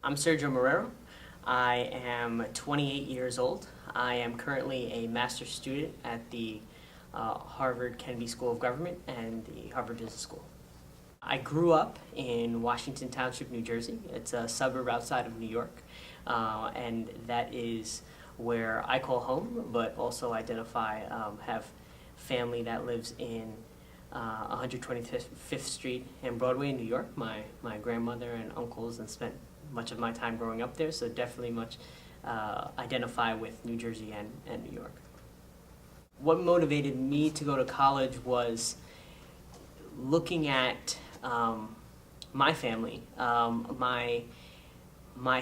I'm Sergio Marrero. I am 28 years old. I am currently a master's student at the Harvard Kennedy School of Government and the Harvard Business School. I grew up in Washington Township, New Jersey. It's a suburb outside of New York, and that is where I call home, but also identify, have family that lives in 125th Street and Broadway in New York. My grandmother and uncles, and spent much of my time growing up there, so definitely much identify with New Jersey and New York. What motivated me to go to college was looking at my family. My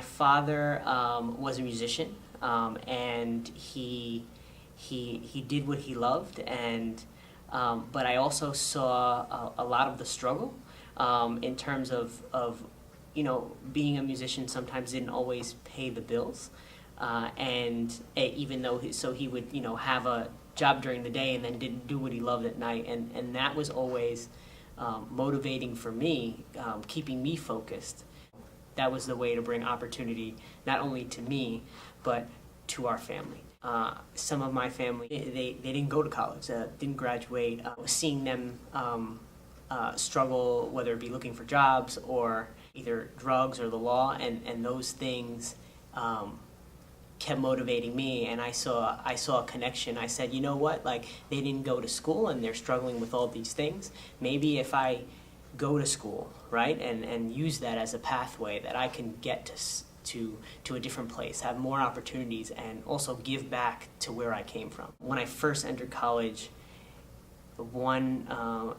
father was a musician, and he did what he loved, and but I also saw a lot of the struggle in terms of being a musician sometimes didn't always pay the bills, and even though he would have a job during the day and then didn't do what he loved at night, and that was always motivating for me, keeping me focused. That was the way to bring opportunity not only to me but to our family. Some of my family, they didn't go to college, didn't graduate. Seeing them struggle, whether it be looking for jobs or either drugs or the law, and those things kept motivating me, and I saw a connection. I said, you know what, like, they didn't go to school and they're struggling with all these things. Maybe if I go to school, right, and use that as a pathway, that I can get to a different place, have more opportunities, and also give back to where I came from. When I first entered college, one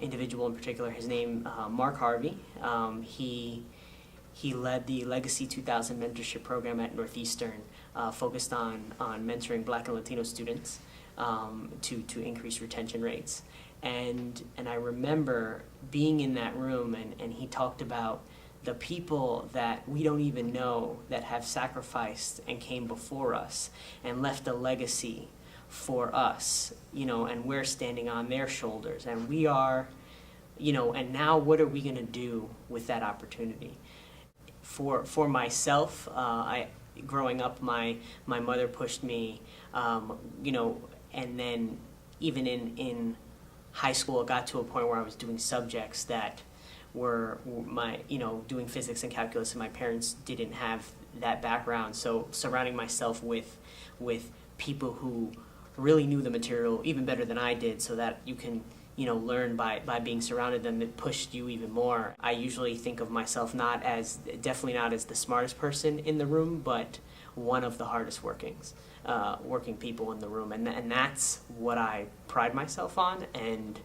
individual in particular, his name Mark Harvey, he led the Legacy 2000 mentorship program at Northeastern, focused on mentoring Black and Latino students to increase retention rates. And I remember being in that room, and he talked about the people that we don't even know that have sacrificed and came before us and left a legacy for us, and we're standing on their shoulders, and we are, and now what are we going to do with that opportunity? For myself, growing up, my mother pushed me, and then even in high school, it got to a point where I was doing subjects that were doing physics and calculus, and my parents didn't have that background. So surrounding myself with people who really knew the material even better than I did, so that you can learn by being surrounded them, it pushed you even more. I usually think of myself definitely not as the smartest person in the room, but one of the hardest working people in the room, and that's what I pride myself on, and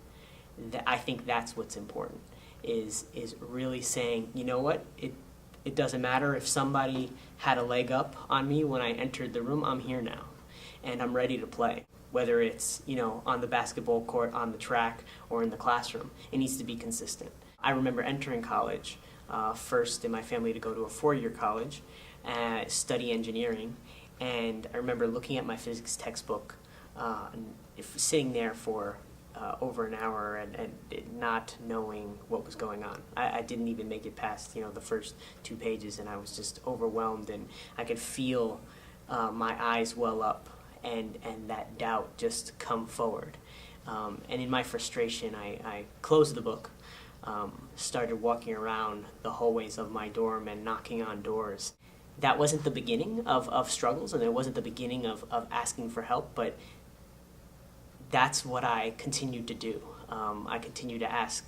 I think that's what's important, is really saying, you know what, it doesn't matter if somebody had a leg up on me when I entered the room. I'm here now, and I'm ready to play. Whether it's on the basketball court, on the track, or in the classroom, it needs to be consistent. I remember entering college, first in my family to go to a 4-year college, study engineering, and I remember looking at my physics textbook, sitting there for over an hour and not knowing what was going on. I didn't even make it past the first 2 pages, and I was just overwhelmed, and I could feel my eyes well up, and that doubt just come forward. And in my frustration, I closed the book, started walking around the hallways of my dorm and knocking on doors. That wasn't the beginning of struggles, and it wasn't the beginning of asking for help, but that's what I continued to do. I continued to ask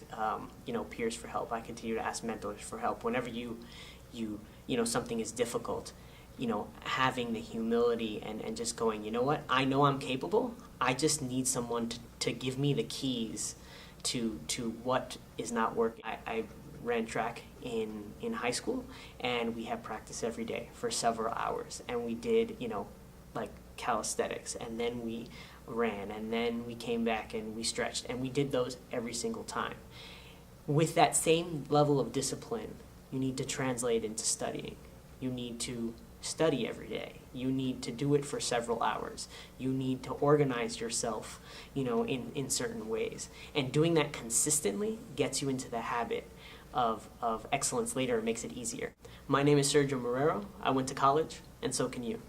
peers for help. I continued to ask mentors for help. Whenever you something is difficult, having the humility and just going, you know what, I know I'm capable, I just need someone to give me the keys to what is not working. I ran track in high school, and we had practice every day for several hours, and we did, like calisthenics, and then we ran, and then we came back and we stretched, and we did those every single time. With that same level of discipline, you need to translate into studying. You need to study every day. You need to do it for several hours. You need to organize yourself, in certain ways. And doing that consistently gets you into the habit of excellence later, it makes it easier. My name is Sergio Marrero. I went to college, and so can you.